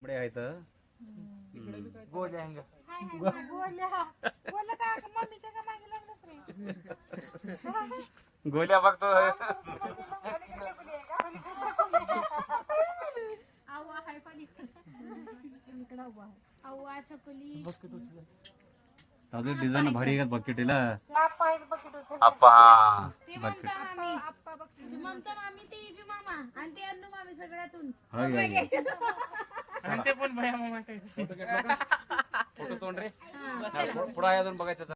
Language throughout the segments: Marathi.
आहेत गोल्या गोल्या बघतो डिझाईन भारी आहे बकेटीला आप्पा बकेट ममता मामी ते इजू मामा आणि ते अन्नू मामी सगळ्यातून आणि ते पण भया मामा काय फोटो तोंड रे पुढे आहे अजून बघायचं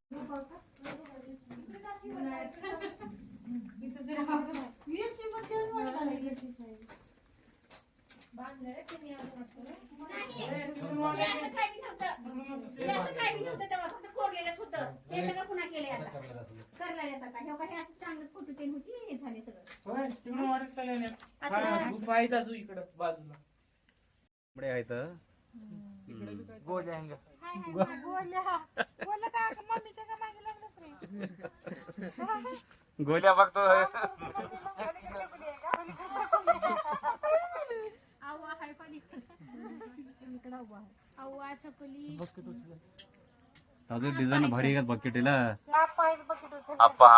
आहेत गोल्या गोल्या बघतो डिझाईन भारी आहे बकेटीला आप्पा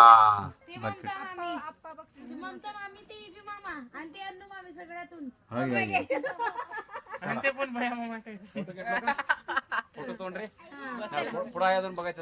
बकेट ममता मामी ते इजू मामा आणि ते अन्नू मामी सगळ्यातून आणि ते पण भया मामा काय फोटो तोंड रे पुढे आहे अजून बघायचं